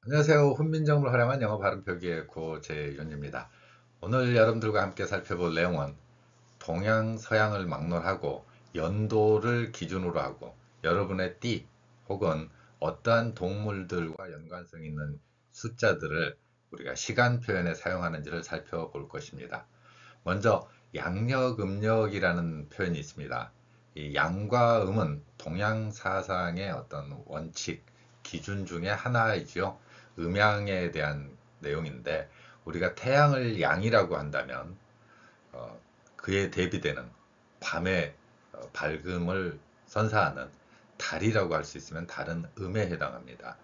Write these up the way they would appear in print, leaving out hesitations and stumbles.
안녕하세요. 훈민정음을 활용한 영어 발음 표기의 고재윤입니다. 오늘 여러분들과 함께 살펴볼 내용은 동양, 서양을 막론하고 연도를 기준으로 하고 여러분의 띠 혹은 어떠한 동물들과 연관성 있는 숫자들을 우리가 시간 표현에 사용하는지를 살펴볼 것입니다. 먼저 양력, 음력이라는 표현이 있습니다. 이 양과 음은 동양 사상의 어떤 원칙, 기준 중에 하나이죠. 음양에 대한 내용인데 우리가 태양을 양이라고 한다면 어, 그에 대비되는 밤의 밝음을 선사하는 달이라고 할 수 있으면 달은 음에 해당합니다.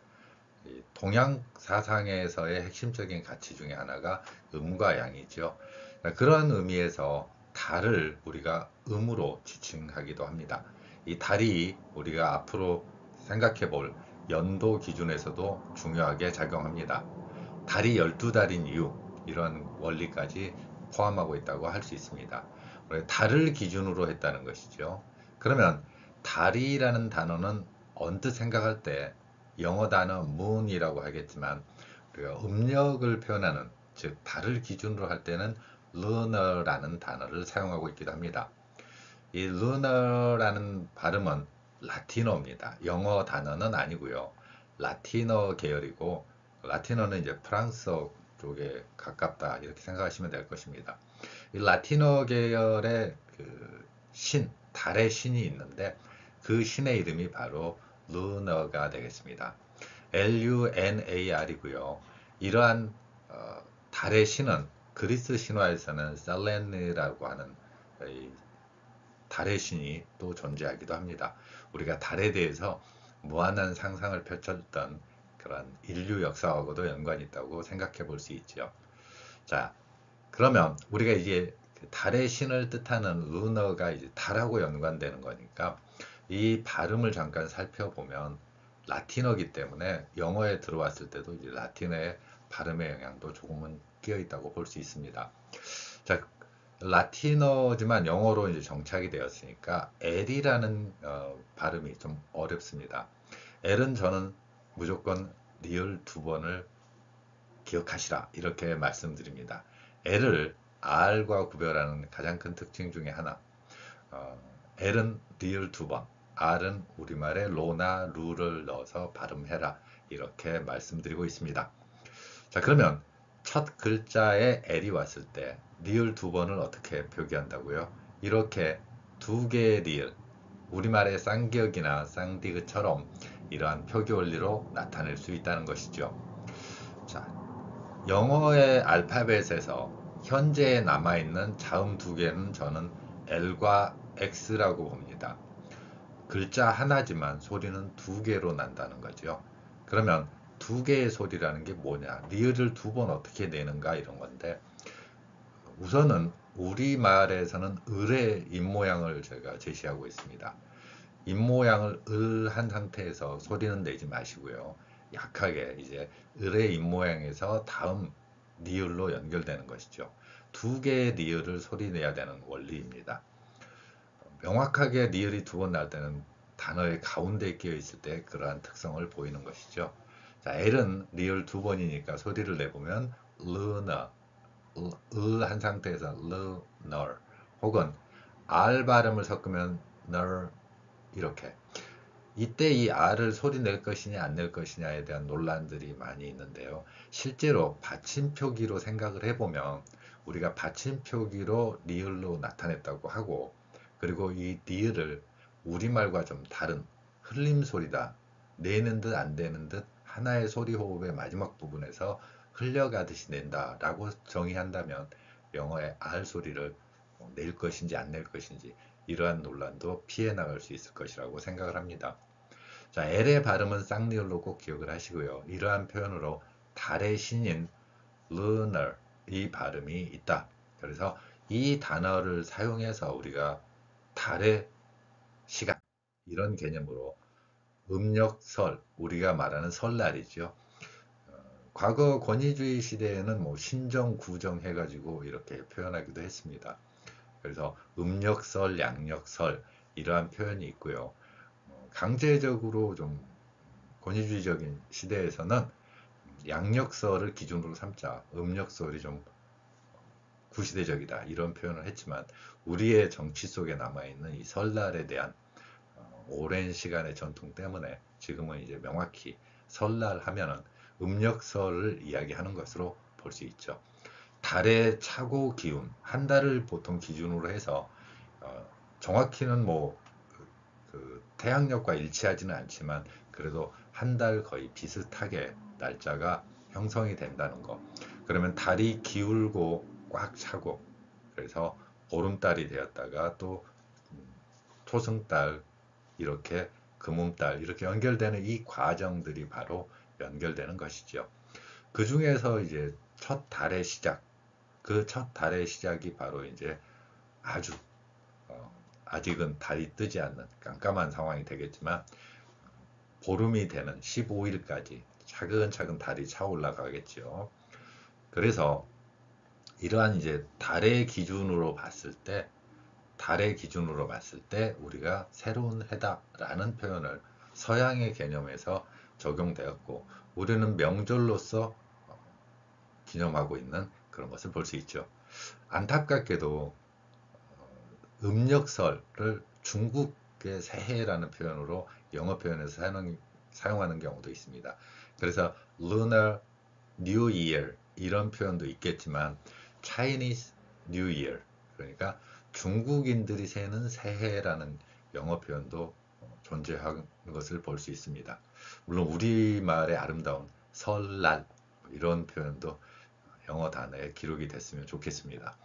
이 동양 사상에서의 핵심적인 가치 중에 하나가 음과 양이죠. 그런 의미에서 달을 우리가 음으로 지칭하기도 합니다. 이 달이 우리가 앞으로 생각해 볼 연도 기준에서도 중요하게 작용합니다. 달이 12달인 이유, 이런 원리까지 포함하고 있다고 할 수 있습니다. 달을 기준으로 했다는 것이죠. 그러면 달이라는 단어는 언뜻 생각할 때 영어 단어 moon이라고 하겠지만 우리가 음력을 표현하는, 즉 달을 기준으로 할 때는 lunar라는 단어를 사용하고 있기도 합니다. 이 lunar라는 발음은 라틴어입니다. 영어 단어는 아니고요. 라틴어 계열이고, 라틴어는 이제 프랑스어 쪽에 가깝다 이렇게 생각하시면 될 것입니다. 이 라틴어 계열의 그 달의 신이 있는데 그 신의 이름이 바로 루너가 되겠습니다. LUNAR이고요. 이러한 달의 신은 그리스 신화에서는 셀레네라고 하는 달의 신이 또 존재하기도 합니다. 우리가 달에 대해서 무한한 상상을 펼쳤던 그런 인류 역사하고도 연관이 있다고 생각해 볼 수 있죠. 자, 그러면 우리가 이제 그 달의 신을 뜻하는 루너가 이제 달하고 연관되는 거니까 이 발음을 잠깐 살펴보면 라틴어기 때문에 영어에 들어왔을 때도 이제 라틴어의 발음의 영향도 조금은 끼어 있다고 볼 수 있습니다. 자, 라틴어지만 영어로 이제 정착이 되었으니까 L이라는 발음이 좀 어렵습니다. L은 저는 무조건 리을 두 번을 기억하시라 이렇게 말씀드립니다. L을 R과 구별하는 가장 큰 특징 중에 하나. 어, L은 리을 두 번, R은 우리말에 로나 루를 넣어서 발음해라 이렇게 말씀드리고 있습니다. 자, 그러면 첫 글자에 L이 왔을 때 리을 두 번을 어떻게 표기한다고요? 이렇게 두 개의 리을, 우리말의 쌍기역이나 쌍디귿처럼 이러한 표기 원리로 나타낼 수 있다는 것이죠. 자, 영어의 알파벳에서 현재 남아있는 자음 두 개는 저는 L과 X라고 봅니다. 글자 하나지만 소리는 두 개로 난다는 거죠. 그러면 두 개의 소리라는 게 뭐냐? 리을을 두 번 어떻게 내는가 이런 건데 우선은 우리말에서는 을의 입모양을 제가 제시하고 있습니다. 입모양을 을 한 상태에서 소리는 내지 마시고요. 약하게 이제 을의 입모양에서 다음 리을로 연결되는 것이죠. 두 개의 리을을 소리 내야 되는 원리입니다. 명확하게 리을이 두 번 나올 때는 단어의 가운데에 끼어 있을 때 그러한 특성을 보이는 것이죠. 자, L은 리을 두 번이니까 소리를 내보면 lunar, 한 상태에서 lunar 혹은 R 발음을 섞으면 ner 이렇게. 이때 이 R을 소리 낼 것이냐 안 낼 것이냐에 대한 논란들이 많이 있는데요. 실제로 받침표기로 생각을 해보면 우리가 받침표기로 리을로 나타냈다고 하고 그리고 이 리을을 우리말과 좀 다른 흘림 소리다. 내는 듯 안 되는 듯 하나의 소리 호흡의 마지막 부분에서 흘려가듯이 낸다라고 정의한다면 영어의 R 소리를 낼 것인지 안 낼 것인지 이러한 논란도 피해 나갈 수 있을 것이라고 생각을 합니다. 자, L의 발음은 쌍리을로 꼭 기억을 하시고요. 이러한 표현으로 달의 신인 lunar 이 발음이 있다. 그래서 이 단어를 사용해서 우리가 달의 시간 이런 개념으로 음력설 우리가 말하는 설날이죠. 과거 권위주의 시대에는 뭐 신정, 구정 해가지고 이렇게 표현하기도 했습니다. 그래서 음력설, 양력설 이러한 표현이 있고요. 강제적으로 좀 권위주의적인 시대에서는 양력설을 기준으로 삼자. 음력설이 좀 구시대적이다. 이런 표현을 했지만 우리의 정치 속에 남아있는 이 설날에 대한 오랜 시간의 전통 때문에 지금은 이제 명확히 설날 하면은 음력설을 이야기하는 것으로 볼 수 있죠. 달의 차고 기운, 한 달을 보통 기준으로 해서 정확히는 뭐 그 태양력과 일치하지는 않지만 그래도 한 달 거의 비슷하게 날짜가 형성이 된다는 거. 그러면 달이 기울고 꽉 차고 그래서 보름달이 되었다가 또 토승달 이렇게 금음달 이렇게 연결되는 이 과정들이 바로 연결되는 것이죠. 그 중에서 이제 첫 달의 시작, 그 첫 달의 시작이 바로 이제 아주 아직은 달이 뜨지 않는 깜깜한 상황이 되겠지만 보름이 되는 15일까지 차근차근 달이 차 올라가겠죠. 그래서 이러한 이제 달의 기준으로 봤을 때 우리가 새로운 해다라는 표현을 서양의 개념에서 적용되었고 우리는 명절로서 기념하고 있는 그런 것을 볼 수 있죠. 안타깝게도 음력설을 중국의 새해라는 표현으로 영어 표현에서 사용하는 경우도 있습니다. 그래서 Lunar New Year 이런 표현도 있겠지만 Chinese New Year 그러니까 중국인들이 세는 새해라는 영어 표현도 존재하는 것을 볼 수 있습니다. 물론 우리말의 아름다운 설날 이런 표현도 영어 단어에 기록이 됐으면 좋겠습니다.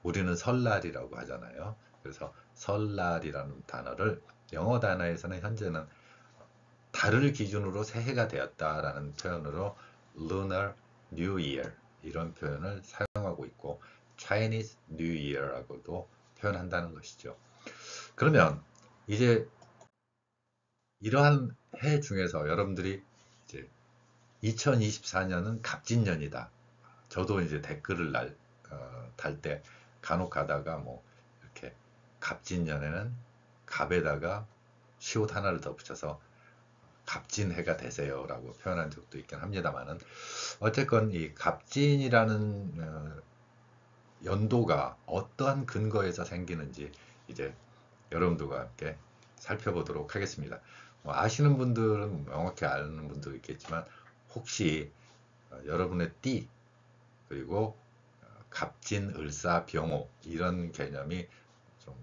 우리는 설날이라고 하잖아요. 그래서 설날이라는 단어를 영어 단어에서는 현재는 달을 기준으로 새해가 되었다라는 표현으로 Lunar New Year 이런 표현을 사용하고 있고 Chinese New Year라고도 표현한다는 것이죠. 그러면 이제 이러한 해 중에서 여러분들이 이제 2024년은 갑진년이다. 저도 이제 댓글을 달 때 간혹 가다가 뭐 이렇게 갑진년에는 갑에다가 시옷 하나를 더 붙여서 갑진해가 되세요라고 표현한 적도 있긴 합니다만은 어쨌건 이 갑진이라는 연도가 어떠한 근거에서 생기는지 이제 여러분들과 함께 살펴보도록 하겠습니다. 뭐 아시는 분들은 명확히 아는 분도 있겠지만 혹시 여러분의 띠 그리고 갑진, 을사, 병호 이런 개념이 좀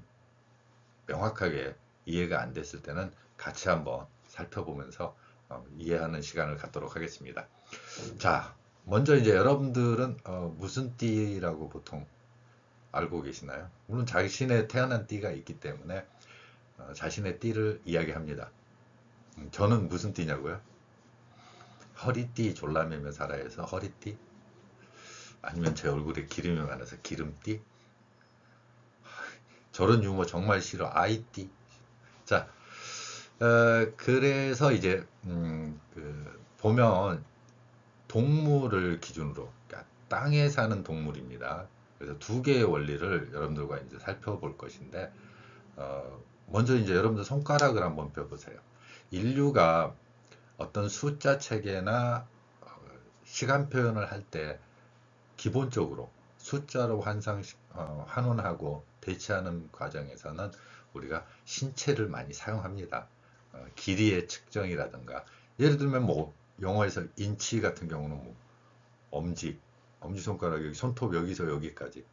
명확하게 이해가 안 됐을 때는 같이 한번 살펴보면서 이해하는 시간을 갖도록 하겠습니다. 자, 먼저 이제 여러분들은 무슨 띠라고 보통 알고 계시나요? 물론 자신의 태어난 띠가 있기 때문에 자신의 띠를 이야기합니다. 저는 무슨 띠냐고요? 허리띠 졸라매며 살아야해서 허리띠? 아니면 제 얼굴에 기름이 많아서 기름띠? 저런 유머 정말 싫어. 아이띠? 자, 그래서 이제 보면 동물을 기준으로 그러니까 땅에 사는 동물입니다. 그래서 두 개의 원리를 여러분들과 이제 살펴볼 것인데 먼저 이제 여러분들 손가락을 한번 펴보세요. 인류가 어떤 숫자 체계나 시간 표현을 할 때 기본적으로 숫자로 환원하고 대체하는 과정에서는 우리가 신체를 많이 사용합니다. 길이의 측정이라든가 예를 들면 뭐 영어에서 인치 같은 경우는 뭐 엄지손가락 여기 손톱 여기서 여기까지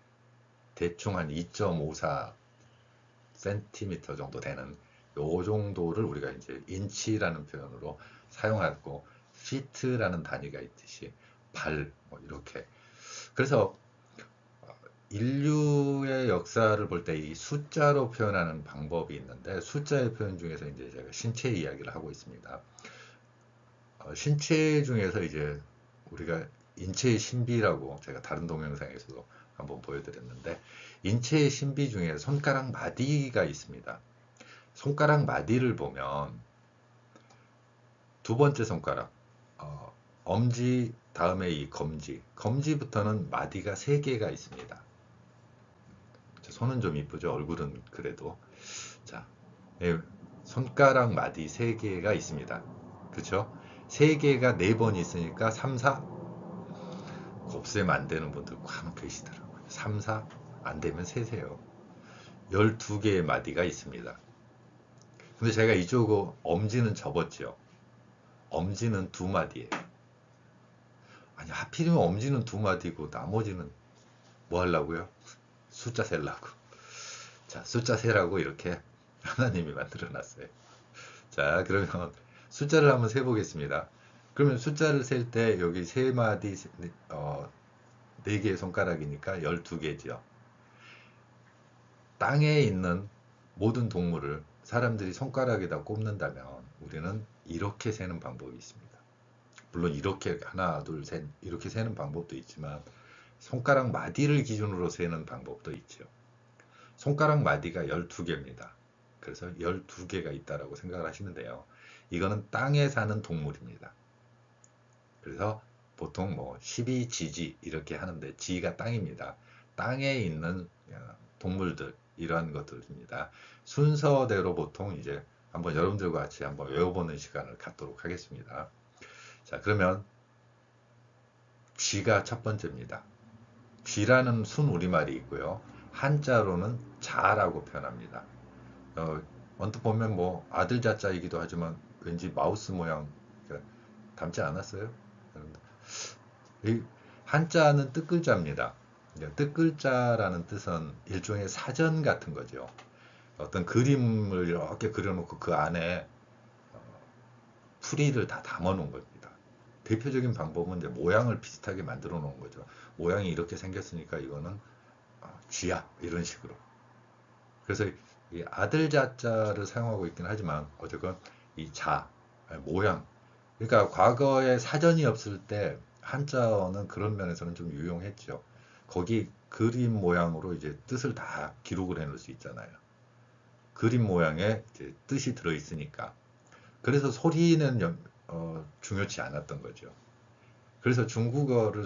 대충 한 2.54 cm 정도 되는 요 정도를 우리가 이제 인치라는 표현으로 사용하고 feet라는 단위가 있듯이 발 뭐 이렇게 그래서 인류의 역사를 볼 때 이 숫자로 표현하는 방법이 있는데 숫자의 표현 중에서 이제 제가 신체 이야기를 하고 있습니다. 신체 중에서 이제 우리가 인체의 신비라고 제가 다른 동영상에서도 한번 보여드렸는데 인체의 신비 중에 손가락 마디가 있습니다. 손가락 마디를 보면 두 번째 손가락 엄지 다음에 이 검지부터는 마디가 3개가 있습니다. 손은 좀 이쁘죠? 얼굴은 그래도 자 손가락 마디 3개가 있습니다. 그렇죠? 3개가 4번 있으니까 3, 4 곱셈 안 되는 분들 꽉 계시더라고요. 3, 4 안 되면 세세요. 12개의 마디가 있습니다. 근데 제가 이쪽 엄지는 접었죠. 엄지는 2마디예요. 아니 하필이면 엄지는 2마디고 나머지는 뭐 하려고요? 숫자 세려고. 자, 숫자 세라고 이렇게 하나님이 만들어 놨어요. 자, 그러면 숫자를 한번 세보겠습니다. 그러면 숫자를 셀 때 여기 3마디, 4개의 손가락이니까 12개죠. 땅에 있는 모든 동물을 사람들이 손가락에다 꼽는다면 우리는 이렇게 세는 방법이 있습니다. 물론 이렇게 하나, 둘, 셋 이렇게 세는 방법도 있지만 손가락 마디를 기준으로 세는 방법도 있죠. 손가락 마디가 12개입니다. 그래서 12개가 있다라고 생각을 하시면 돼요. 이거는 땅에 사는 동물입니다. 그래서 보통 뭐 12지지 이렇게 하는데 지가 땅입니다. 땅에 있는 동물들 이러한 것들입니다. 순서대로 보통 이제 한번 여러분들과 같이 한번 외워보는 시간을 갖도록 하겠습니다. 자, 그러면 쥐가 첫 번째입니다. 쥐라는 순우리말이 있고요. 한자로는 자라고 표현합니다. 언뜻 보면 뭐 아들 자자이기도 하지만 왠지 마우스 모양 닮지 않았어요? 이 한자는 뜻글자입니다. 뜻글자라는 뜻은 일종의 사전 같은 거죠. 어떤 그림을 이렇게 그려놓고 그 안에 풀이를 다 담아 놓은 겁니다. 대표적인 방법은 이제 모양을 비슷하게 만들어 놓은 거죠. 모양이 이렇게 생겼으니까 이거는 쥐야 이런 식으로. 그래서 이 아들 자자를 사용하고 있긴 하지만 어쨌건 이 자, 모양. 그러니까 과거에 사전이 없을 때 한자어는 그런 면에서는 좀 유용했죠. 거기 그림 모양으로 이제 뜻을 다 기록을 해놓을 수 있잖아요. 그림 모양에 이제 뜻이 들어 있으니까. 그래서 소리는 중요치 않았던 거죠. 그래서 중국어를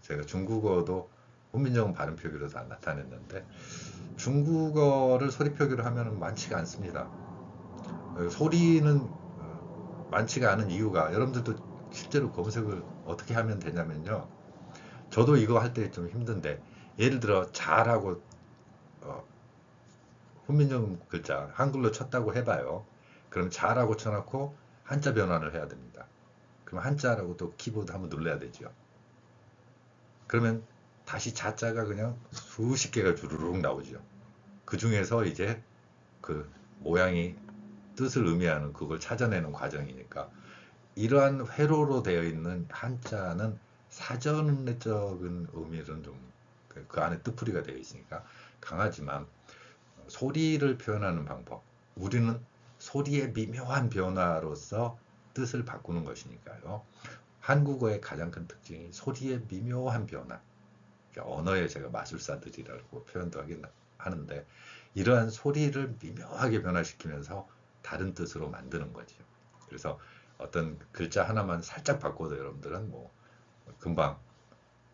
제가 중국어도 훈민정음 발음 표기로 다 나타냈는데 중국어를 소리 표기로 하면 많지가 않습니다. 소리는 많지가 않은 이유가 여러분들도 실제로 검색을 어떻게 하면 되냐면요. 저도 이거 할 때 좀 힘든데 예를 들어 자라고 훈민정음 글자 한글로 쳤다고 해봐요. 그럼 자라고 쳐놓고 한자 변환을 해야 됩니다. 그럼 한자라고 또 키보드 한번 눌러야 되죠. 그러면 다시 자자가 그냥 수십 개가 주르륵 나오죠. 그 중에서 이제 그 모양이 뜻을 의미하는 그걸 찾아내는 과정이니까 이러한 회로로 되어 있는 한자는 사전적인 의미는 좀 그 안에 뜻풀이가 되어 있으니까 강하지만 소리를 표현하는 방법 우리는 소리의 미묘한 변화로서 뜻을 바꾸는 것이니까요. 한국어의 가장 큰 특징이 소리의 미묘한 변화. 언어의 제가 마술사들이라고 표현도 하긴 하는데 이러한 소리를 미묘하게 변화시키면서 다른 뜻으로 만드는 거죠. 그래서 어떤 글자 하나만 살짝 바꿔도 여러분들은 뭐 금방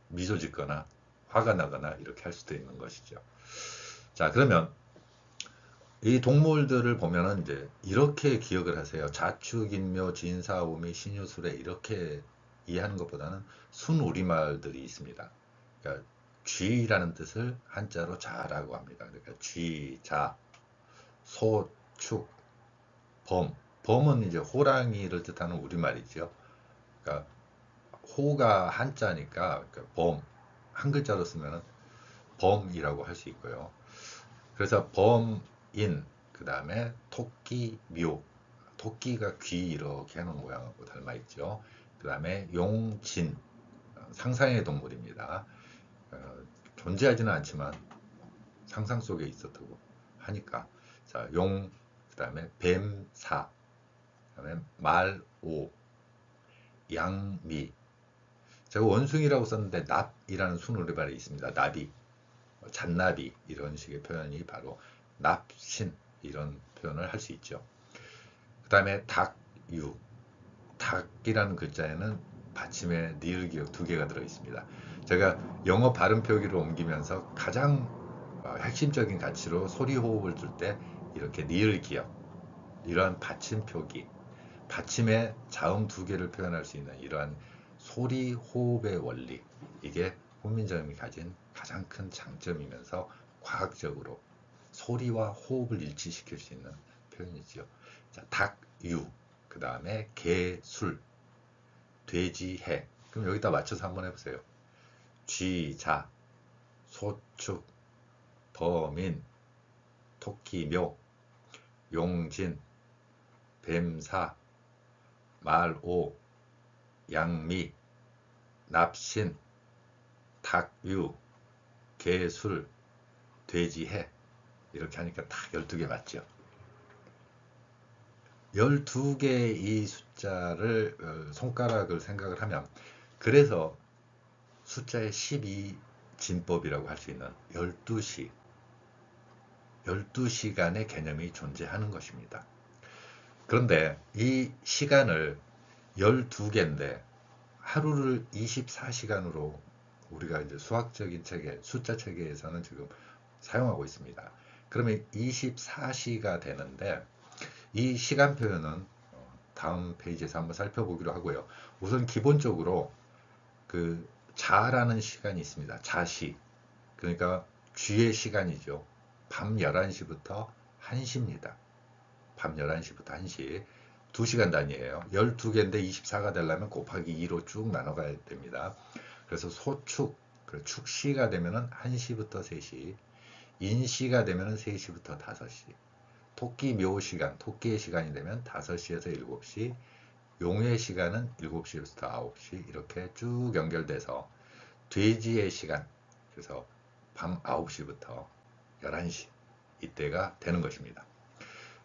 미소 짓거나 화가 나거나 이렇게 할 수도 있는 것이죠. 자, 그러면 이 동물들을 보면은 이제 이렇게 기억을 하세요. 자축, 인묘, 진사, 우미, 신유술에 이렇게 이해하는 것보다는 순우리말들이 있습니다. 그러니까 쥐라는 뜻을 한자로 자라고 합니다. 그러니까 쥐, 자, 소, 축, 범. 범은 이제 호랑이를 뜻하는 우리말이죠. 그러니까 호가 한자니까 그러니까 범 한 글자로 쓰면은 범이라고 할 수 있고요. 그래서 범인 그 다음에 토끼, 묘. 토끼가 귀 이렇게 해놓은 모양하고 닮아 있죠. 그 다음에 용, 진. 상상의 동물입니다. 존재하지는 않지만 상상 속에 있었다고 하니까. 자, 용, 그 다음에 뱀, 사. 그 다음에 말, 오. 양, 미. 제가 원숭이라고 썼는데 납이라는 순우리말이 있습니다. 나비, 잔나비 이런 식의 표현이 바로 납신 이런 표현을 할 수 있죠. 그 다음에 닭, 유. 닭이라는 글자에는 받침에 니을 기억 2개가 들어 있습니다. 제가 영어 발음 표기로 옮기면서 가장 핵심적인 가치로 소리 호흡을 줄 때 이렇게 니을 기억 이러한 받침 표기 받침의 자음 두 개를 표현할 수 있는 이러한 소리 호흡의 원리, 이게 훈민정음이 가진 가장 큰 장점이면서 과학적으로 소리와 호흡을 일치시킬 수 있는 표현이지요. 자, 닭, 유, 그 다음에 개, 술, 돼지, 해. 그럼 여기다 맞춰서 한번 해보세요. 쥐, 자, 소축, 범인, 토끼, 묘, 용진, 뱀사, 말오, 양미, 납신, 닭유, 개술, 돼지해. 이렇게 하니까 딱 12개 맞죠. 12개의 이 숫자를 손가락을 생각을 하면, 그래서 숫자의 12진법이라고 할 수 있는 12시, 12시간의 개념이 존재하는 것입니다. 그런데 이 시간을 12개인데 하루를 24시간으로 우리가 이제 수학적인 체계, 숫자 체계에서는 지금 사용하고 있습니다. 그러면 24시가 되는데 이 시간 표현은 다음 페이지에서 한번 살펴보기로 하고요. 우선 기본적으로 그 자라는 시간이 있습니다. 자시. 그러니까 쥐의 시간이죠. 밤 11시부터 1시입니다. 밤 11시부터 1시. 2시간 단위예요. 12개인데 24가 되려면 곱하기 2로 쭉 나눠가야 됩니다. 그래서 소축, 축시가 되면은 1시부터 3시, 인시가 되면은 3시부터 5시, 토끼 묘 시간, 토끼의 시간이 되면 5시에서 7시, 용의 시간은 7시부터 9시, 이렇게 쭉 연결돼서 돼지의 시간, 그래서 밤 9시부터 11시, 이때가 되는 것입니다.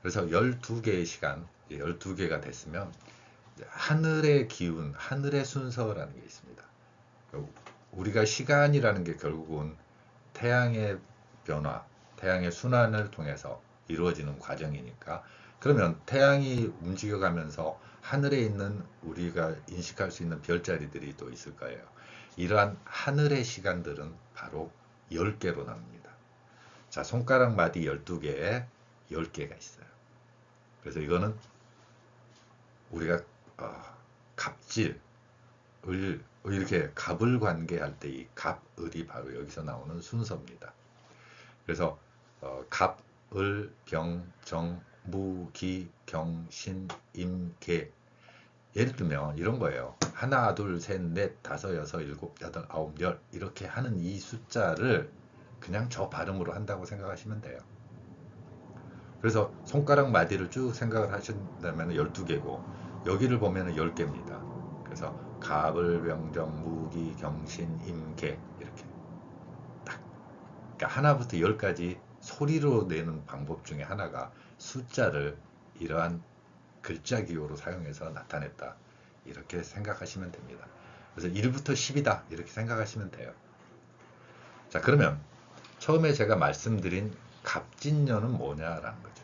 그래서 12개의 시간, 12개가 됐으면 하늘의 기운, 하늘의 순서라는 게 있습니다. 우리가 시간이라는 게 결국은 태양의 변화, 태양의 순환을 통해서 이루어지는 과정이니까, 그러면 태양이 움직여가면서 하늘에 있는 우리가 인식할 수 있는 별자리들이 또 있을 거예요. 이러한 하늘의 시간들은 바로 10개로 나눕니다. 자, 손가락 마디 12개에 10개가 있어요. 그래서 이거는 우리가 갑질, 을, 이렇게 갑을 관계할 때 이 갑, 을이 바로 여기서 나오는 순서입니다. 그래서 갑, 을, 병, 정, 무, 기, 경, 신, 임, 개. 예를 들면 이런 거예요. 하나, 둘, 셋, 넷, 다섯, 여섯, 일곱, 여덟, 아홉, 열, 이렇게 하는 이 숫자를 그냥 저 발음으로 한다고 생각하시면 돼요. 그래서 손가락 마디를 쭉 생각을 하신다면 12개고 여기를 보면 10개입니다. 그래서 갑을, 병정, 무기, 경신, 임계, 이렇게 딱. 그러니까 하나부터 10까지 소리로 내는 방법 중에 하나가 숫자를 이러한 글자 기호로 사용해서 나타냈다, 이렇게 생각하시면 됩니다. 그래서 1부터 10이다 이렇게 생각하시면 돼요. 자, 그러면 처음에 제가 말씀드린 갑진년은 뭐냐라는 거죠.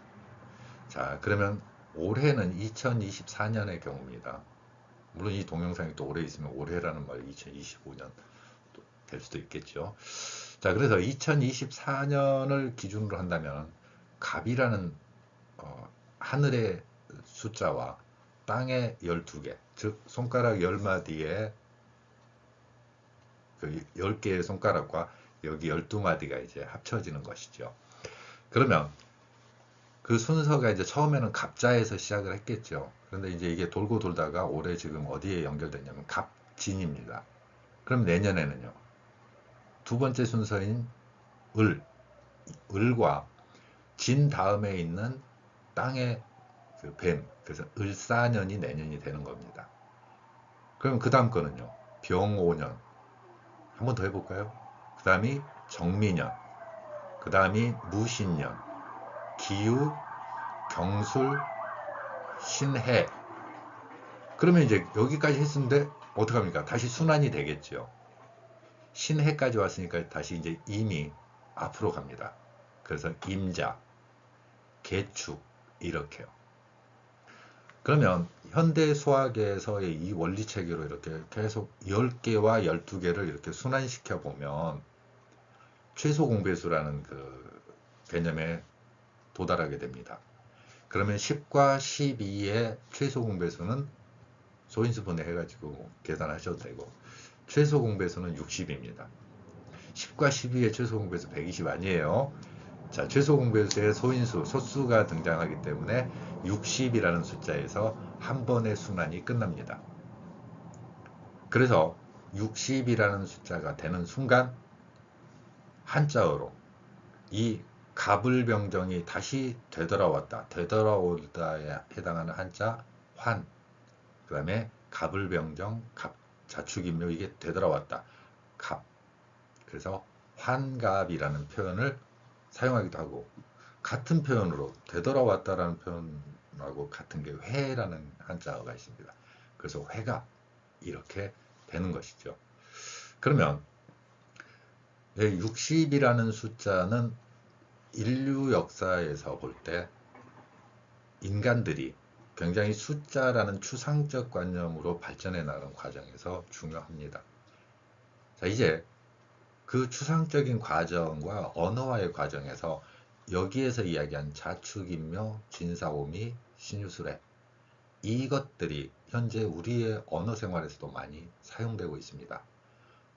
자, 그러면 올해는 2024년의 경우입니다. 물론 이 동영상이 또 오래 있으면 올해라는 말이 2025년 될 수도 있겠죠. 자, 그래서 2024년을 기준으로 한다면 갑이라는 하늘의 숫자와 땅의 12개, 즉 손가락 10마디에 그 10개의 손가락과 여기 12마디가 이제 합쳐지는 것이죠. 그러면 그 순서가 이제 처음에는 갑자에서 시작을 했겠죠. 그런데 이제 이게 돌고 돌다가 올해 지금 어디에 연결됐냐면 갑진입니다. 그럼 내년에는요, 두 번째 순서인 을과 진 다음에 있는 땅의 그 뱀, 그래서 을사년이 내년이 되는 겁니다. 그럼 그 다음 거는요, 병오년. 한 번 더 해볼까요? 그 다음이 정미년, 그 다음이 무신년, 기우, 경술, 신해. 그러면 이제 여기까지 했는데 어떡합니까? 다시 순환이 되겠죠. 신해까지 왔으니까 다시 이제 임이 앞으로 갑니다. 그래서 임자, 개축, 이렇게요. 그러면 현대 수학에서의 이 원리 체계로 이렇게 계속 10개와 12개를 이렇게 순환시켜 보면 최소 공배수라는 그 개념에 도달하게 됩니다. 그러면 10과 12의 최소 공배수는 소인수분해 해가지고 계산하셔도 되고, 최소 공배수는 60입니다. 10과 12의 최소 공배수 120 아니에요. 자, 최소 공배수의 소인수, 소수가 등장하기 때문에 60이라는 숫자에서 한 번의 순환이 끝납니다. 그래서 60이라는 숫자가 되는 순간 한자어로 이 갑을병정이 다시 되돌아왔다. 되돌아오다에 해당하는 한자 환. 그 다음에 갑을병정, 갑, 자축인묘 이게 되돌아왔다. 갑. 그래서 환갑이라는 표현을 사용하기도 하고, 같은 표현으로 되돌아왔다라는 표현하고 같은 게 회라는 한자어가 있습니다. 그래서 회갑 이렇게 되는 것이죠. 그러면 60이라는 숫자는 인류 역사에서 볼 때 인간들이 굉장히 숫자라는 추상적 관념으로 발전해 나가는 과정에서 중요합니다. 자, 이제 그 추상적인 과정과 언어화의 과정에서 여기에서 이야기한 자축인묘, 진사오미, 신유술해 이것들이 현재 우리의 언어 생활에서도 많이 사용되고 있습니다.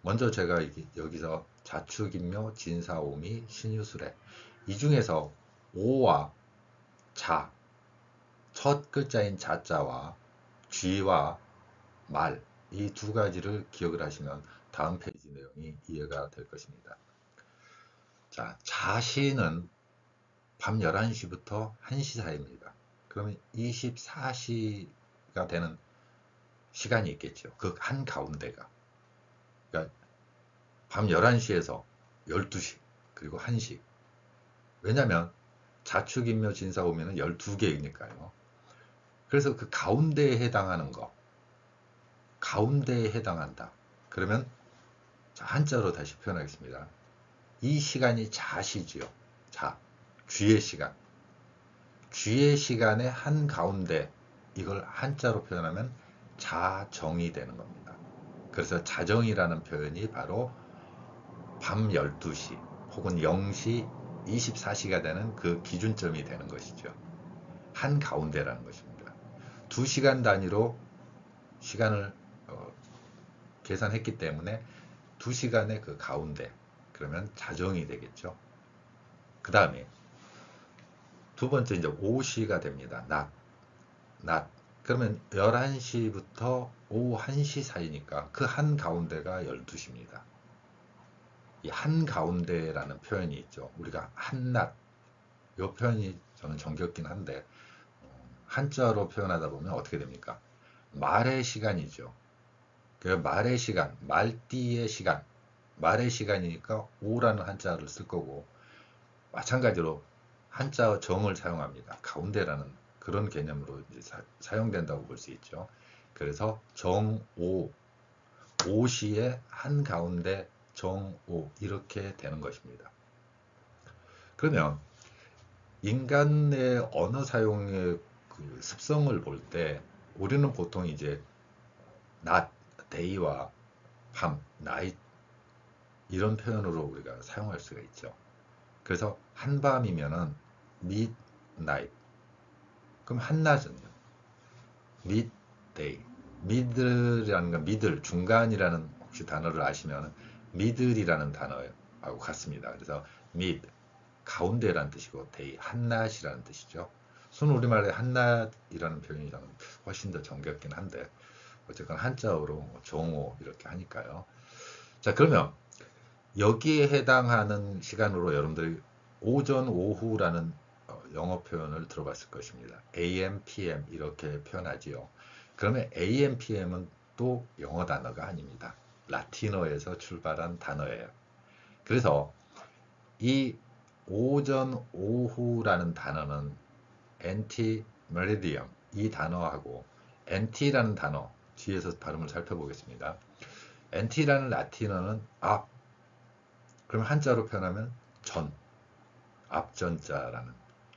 먼저 제가 여기서 자축인묘, 진사오미, 신유술해 이 중에서 오와 자, 첫 글자인 자자와 쥐와 말, 이 두 가지를 기억을 하시면 다음 페이지 내용이 이해가 될 것입니다. 자, 자시는 밤 11시부터 1시 사이입니다. 그러면 24시가 되는 시간이 있겠죠. 그 한가운데가. 그러니까 밤 11시에서 12시, 그리고 1시. 왜냐면 자축인묘 진사 오면은 12개이니까요. 그래서 그 가운데에 해당하는 거, 가운데에 해당한다. 그러면 자, 한자로 다시 표현하겠습니다. 이 시간이 자시지요. 자, 쥐의 시간. 쥐의 시간의 한가운데, 이걸 한자로 표현하면 자정이 되는 겁니다. 그래서 자정이라는 표현이 바로 밤 12시 혹은 0시 24시가 되는 그 기준점이 되는 것이죠. 한가운데라는 것입니다. 2시간 단위로 시간을 계산했기 때문에 2시간의 그 가운데, 그러면 자정이 되겠죠. 그 다음에 두 번째 이제 오시가 됩니다. 낮. 그러면 11시부터 오후 1시 사이니까 그 한가운데가 12시입니다. 이 한가운데라는 표현이 있죠. 우리가 한낮, 이 표현이 저는 정겹긴 한데 한자로 표현하다 보면 어떻게 됩니까? 말의 시간이죠. 그 말의 시간, 말띠의 시간, 말의 시간이니까 오라는 한자를 쓸 거고, 마찬가지로 한자 정을 사용합니다. 가운데라는 그런 개념으로 이제 사용된다고 볼 수 있죠. 그래서 정오, 오시의 한가운데 정오 이렇게 되는 것입니다. 그러면 인간의 언어 사용의 그 습성을 볼 때 우리는 보통 이제 낮, day와 밤, night 이런 표현으로 우리가 사용할 수가 있죠. 그래서 한밤이면은 midnight. 그럼 한낮은요? midday. 미들이라는 건 미들, 중간이라는 혹시 단어를 아시면 미들이라는 단어하고 같습니다. 그래서 mid, 가운데라는 뜻이고 day, 한낮이라는 뜻이죠. 순우리말의 한낮이라는 표현이 저는 훨씬 더 정겹긴 한데 어쨌건 한자어로 정오 이렇게 하니까요. 자, 그러면 여기에 해당하는 시간으로 여러분들이 오전, 오후라는 영어 표현을 들어봤을 것입니다. AM, PM 이렇게 표현하지요. 그러면 AM, PM은 또 영어 단어가 아닙니다. 라틴어에서 출발한 단어예요. 그래서 이 오전, 오후라는 단어는 anti meridian 이 단어하고 anti라는 단어 뒤에서 발음을 살펴보겠습니다. anti라는 라틴어는 앞, 그럼 한자로 표현하면 전, 앞전자라는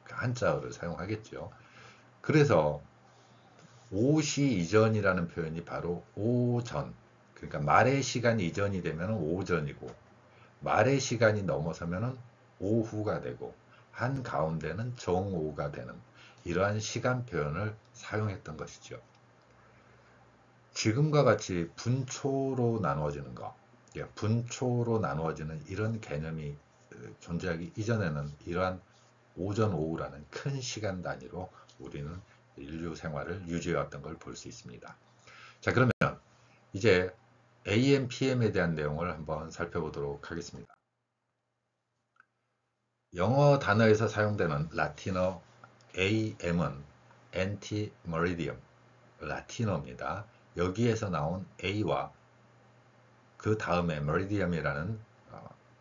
그 한자어를 사용하겠죠. 그래서 오시 이전이라는 표현이 바로 오전, 그러니까 말의 시간이 이전이 되면 오전이고 말의 시간이 넘어서면 오후가 되고 한가운데는 정오가 되는 이러한 시간 표현을 사용했던 것이죠. 지금과 같이 분초로 나누어지는 것, 분초로 나누어지는 이런 개념이 존재하기 이전에는 이러한 오전, 오후라는 큰 시간 단위로 우리는 인류 생활을 유지해왔던 걸 볼 수 있습니다. 자, 그러면 이제 AM, PM에 대한 내용을 한번 살펴보도록 하겠습니다. 영어 단어에서 사용되는 라틴어 AM은 anti-meridium, 라틴어입니다. 여기에서 나온 A와 그 다음에 meridium이라는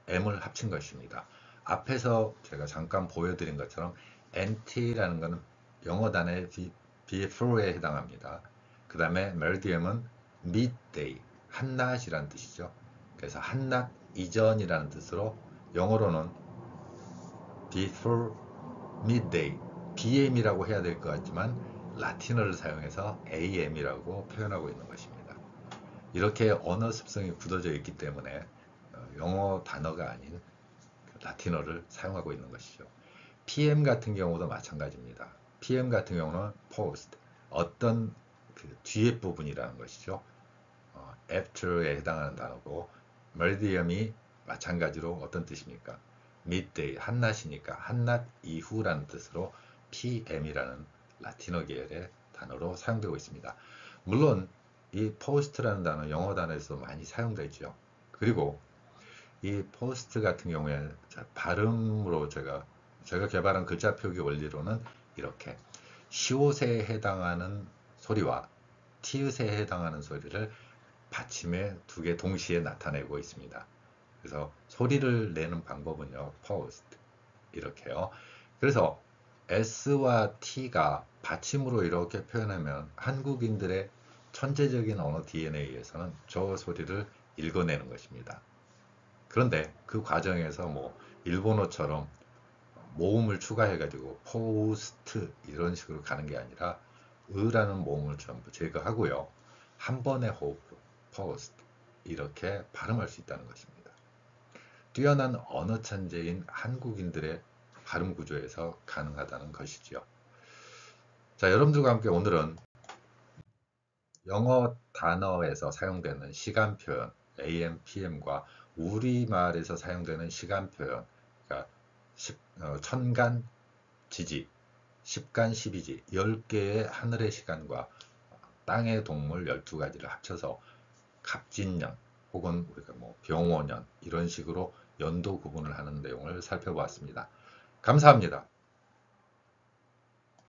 M을 합친 것입니다. 앞에서 제가 잠깐 보여드린 것처럼 anti라는 것은 영어 단어의 before에 해당합니다. 그 다음에 meridium은 midday, 한낮이라는 뜻이죠. 그래서 한낮 이전이라는 뜻으로 영어로는 before midday, BM이라고 해야 될 것 같지만 라틴어를 사용해서 AM이라고 표현하고 있는 것입니다. 이렇게 언어 습성이 굳어져 있기 때문에 영어 단어가 아닌 라틴어를 사용하고 있는 것이죠. PM 같은 경우도 마찬가지입니다. PM 같은 경우는 post, 어떤 그 뒤에 부분이라는 것이죠. after에 해당하는 단어고, meridium이 마찬가지로 어떤 뜻입니까? midday, 한낮이니까 한낮 이후라는 뜻으로 PM이라는 라틴어 계열의 단어로 사용되고 있습니다. 물론 이 post라는 단어 영어 단어에서 많이 사용되죠. 그리고 이 post 같은 경우에 발음으로 제가 개발한 글자 표기 원리로는 이렇게 시옷에 해당하는 소리와 티읕에 해당하는 소리를 받침에 두 개 동시에 나타내고 있습니다. 그래서 소리를 내는 방법은요, post 이렇게요. 그래서 S와 T가 받침으로 이렇게 표현하면 한국인들의 천재적인 언어 DNA에서는 저 소리를 읽어내는 것입니다. 그런데 그 과정에서 뭐 일본어처럼 모음을 추가해가지고 포스트 이런 식으로 가는 게 아니라 으라는 모음을 전부 제거하고요. 한 번의 호흡으로 포스트 이렇게 발음할 수 있다는 것입니다. 뛰어난 언어 천재인 한국인들의 발음 구조에서 가능하다는 것이지요. 자, 여러분들과 함께 오늘은 영어 단어에서 사용되는 시간 표현 AM, PM과 우리말에서 사용되는 시간 표현, 그러니까 천간, 지지, 십간, 십이지, 10개의 하늘의 시간과 땅의 동물 12가지를 합쳐서 갑진년 혹은 우리가 뭐 병오년 이런 식으로 연도 구분을 하는 내용을 살펴보았습니다. 감사합니다.